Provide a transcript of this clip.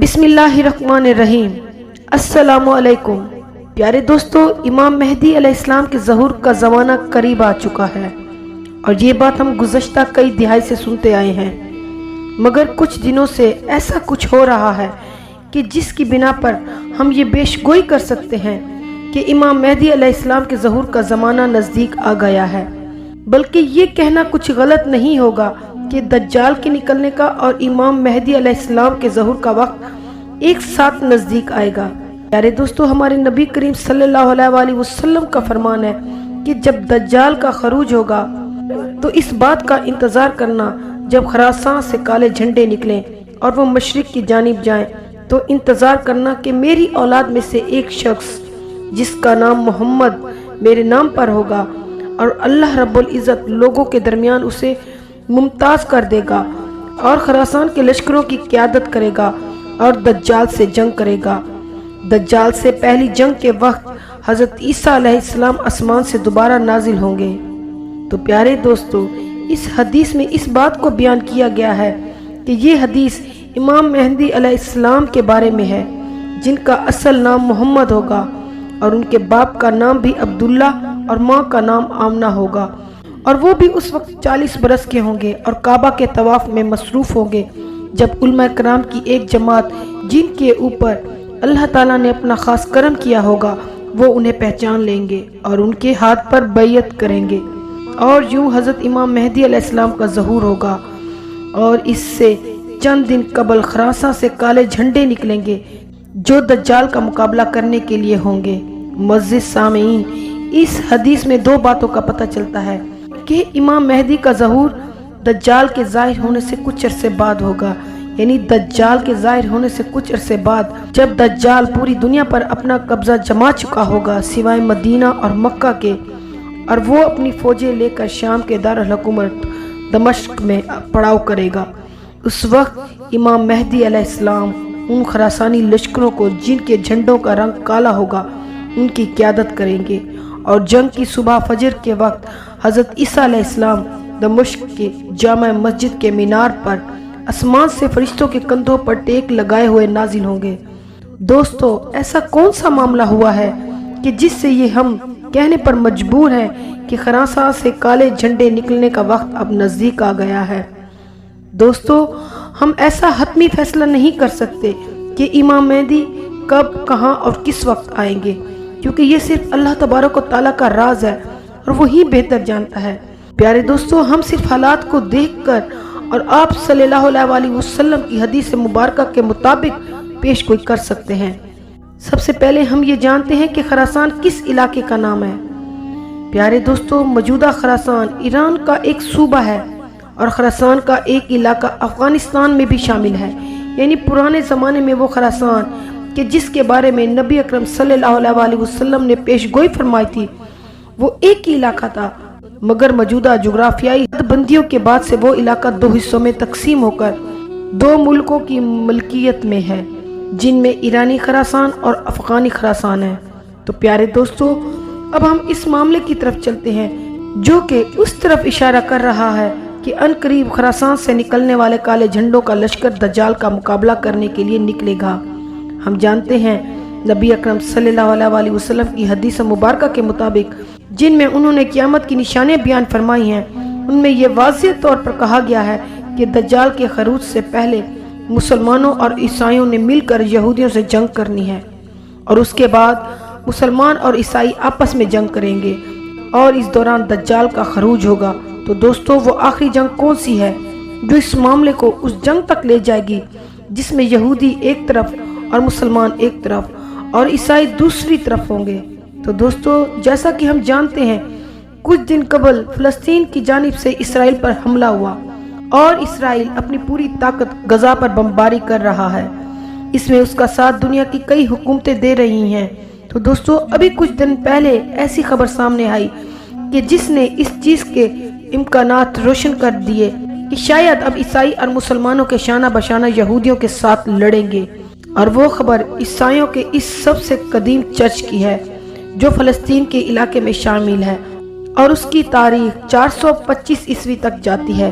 بسم اللہ الرحمن الرحیم۔ السلام علیکم پیارے دوستو، امام مہدی علیہ السلام کے ظہور کا زمانہ قریب آ چکا ہے اور یہ بات ہم گزشتہ کئی دہائی سے سنتے آئے ہیں، مگر کچھ دنوں سے ایسا کچھ ہو رہا ہے کہ جس کی بنا پر ہم یہ پیش گوئی کر سکتے ہیں کہ امام مہدی علیہ السلام کے ظہور کا زمانہ نزدیک آ گیا ہے۔ بلکہ یہ کہنا کچھ غلط نہیں ہوگا کہ دجال کے نکلنے کا اور امام مہدی علیہ السلام کے ظہور کا وقت ایک ساتھ نزدیک آئے گا۔ پیارے دوستو، ہمارے نبی کریم صلی اللہ علیہ وآلہ وسلم کا فرمان ہے کہ جب دجال کا خروج ہوگا تو اس بات کا انتظار کرنا جب خراسان سے کالے جھنڈے نکلیں اور وہ مشرق کی جانب جائیں تو انتظار کرنا کہ میری اولاد میں سے ایک شخص جس کا نام محمد میرے نام پر ہوگا اور اللہ رب العزت لوگوں کے درمیان اسے ممتاز کر دے گا اور خراسان کے لشکروں کی قیادت کرے گا اور دجال سے جنگ کرے گا۔ دجال سے پہلی جنگ کے وقت حضرت عیسیٰ علیہ السلام آسمان سے دوبارہ نازل ہوں گے۔ تو پیارے دوستو، اس حدیث میں اس بات کو بیان کیا گیا ہے کہ یہ حدیث امام مہدی علیہ السلام کے بارے میں ہے، جن کا اصل نام محمد ہوگا اور ان کے باپ کا نام بھی عبداللہ اور ماں کا نام آمنہ ہوگا، اور وہ بھی اس وقت 40 برس کے ہوں گے اور کعبہ کے طواف میں مصروف ہوں گے، جب علماء کرام کی ایک جماعت جن کے اوپر اللہ تعالیٰ نے اپنا خاص کرم کیا ہوگا وہ انہیں پہچان لیں گے اور ان کے ہاتھ پر بیعت کریں گے، اور یوں حضرت امام مہدی علیہ السلام کا ظہور ہوگا۔ اور اس سے چند دن قبل خراساں سے کالے جھنڈے نکلیں گے جو دجال کا مقابلہ کرنے کے لیے ہوں گے۔ معزز سامعین، اس حدیث میں دو باتوں کا پتہ چلتا ہے کہ امام مہدی کا ظہور دجال کے ظاہر ہونے سے کچھ عرصے بعد ہوگا، یعنی دجال کے ظاہر ہونے سے کچھ عرصے بعد، جب دجال پوری دنیا پر اپنا قبضہ جما چکا ہوگا سوائے مدینہ اور مکہ کے، اور وہ اپنی فوجیں لے کر شام کے دارالحکومت دمشق میں پڑاؤ کرے گا۔ اس وقت امام مہدی علیہ السلام ان خراسانی لشکروں کو جن کے جھنڈوں کا رنگ کالا ہوگا ان کی قیادت کریں گے، اور جنگ کی صبح فجر کے وقت حضرت عیسیٰ علیہ السلام دمشق کے جامع مسجد کے مینار پر آسمان سے فرشتوں کے کندھوں پر ٹیک لگائے ہوئے نازل ہوں گے۔ دوستو، ایسا کون سا معاملہ ہوا ہے کہ جس سے یہ ہم کہنے پر مجبور ہیں کہ خراسان سے کالے جھنڈے نکلنے کا وقت اب نزدیک آ گیا ہے؟ دوستو، ہم ایسا حتمی فیصلہ نہیں کر سکتے کہ امام مہدی کب، کہاں اور کس وقت آئیں گے، کیونکہ یہ صرف اللہ تبارک و تعالیٰ کا راز ہے اور وہی بہتر جانتا ہے۔ پیارے دوستو، ہم صرف حالات کو دیکھ کر اور آپ صلی اللہ علیہ وآلہ وسلم کی حدیث مبارکہ کے مطابق پیش گوئی کر سکتے ہیں۔ سب سے پہلے ہم یہ جانتے ہیں کہ خراسان کس علاقے کا نام ہے۔ پیارے دوستو، موجودہ خراسان ایران کا ایک صوبہ ہے اور خراسان کا ایک علاقہ افغانستان میں بھی شامل ہے، یعنی پرانے زمانے میں وہ خراسان کہ جس کے بارے میں نبی اکرم صلی اللہ علیہ وآلہ وسلم نے پیش گوئی فرمائی تھی، وہ ایک ہی علاقہ تھا، مگر موجودہ جغرافیائی حد بندیوں کے بعد سے وہ علاقہ دو حصوں میں تقسیم ہو کر دو ملکوں کی ملکیت میں ہے، جن میں ایرانی خراسان اور افغانی خراسان ہے۔ تو پیارے دوستو، اب ہم اس معاملے کی طرف چلتے ہیں جو کہ اس طرف اشارہ کر رہا ہے کہ عنقریب خراسان سے نکلنے والے کالے جھنڈوں کا لشکر دجال کا مقابلہ کرنے کے لیے نکلے گا۔ ہم جانتے ہیں نبی اکرم صلی اللہ علیہ وآلہ وسلم کی حدیث مبارکہ کے مطابق جن میں انہوں نے قیامت کی نشانیاں بیان فرمائی ہیں، ان میں یہ واضح طور پر کہا گیا ہے کہ دجال کے خروج سے پہلے مسلمانوں اور عیسائیوں نے مل کر یہودیوں سے جنگ کرنی ہے، اور اس کے بعد مسلمان اور عیسائی آپس میں جنگ کریں گے، اور اس دوران دجال کا خروج ہوگا۔ تو دوستو، وہ آخری جنگ کون سی ہے جو اس معاملے کو اس جنگ تک لے جائے گی جس میں یہودی ایک طرف اور مسلمان ایک طرف اور عیسائی دوسری طرف ہوں گے؟ تو دوستو، جیسا کہ ہم جانتے ہیں، کچھ دن قبل فلسطین کی جانب سے اسرائیل پر حملہ ہوا اور اسرائیل اپنی پوری طاقت غزہ پر بمباری کر رہا ہے۔ اس میں اس کا ساتھ دنیا کی کئی حکومتیں دے رہی ہیں۔ تو دوستو، ابھی کچھ دن پہلے ایسی خبر سامنے آئی کہ جس نے اس چیز کے امکانات روشن کر دیے کہ شاید اب عیسائی اور مسلمانوں کے شانہ بشانہ یہودیوں کے ساتھ لڑیں گے، اور وہ خبر عیسائیوں کے اس سب سے قدیم چرچ کی ہے جو فلسطین کے علاقے میں شامل ہے، اور اس کی تاریخ 425 عیسوی تک جاتی ہے۔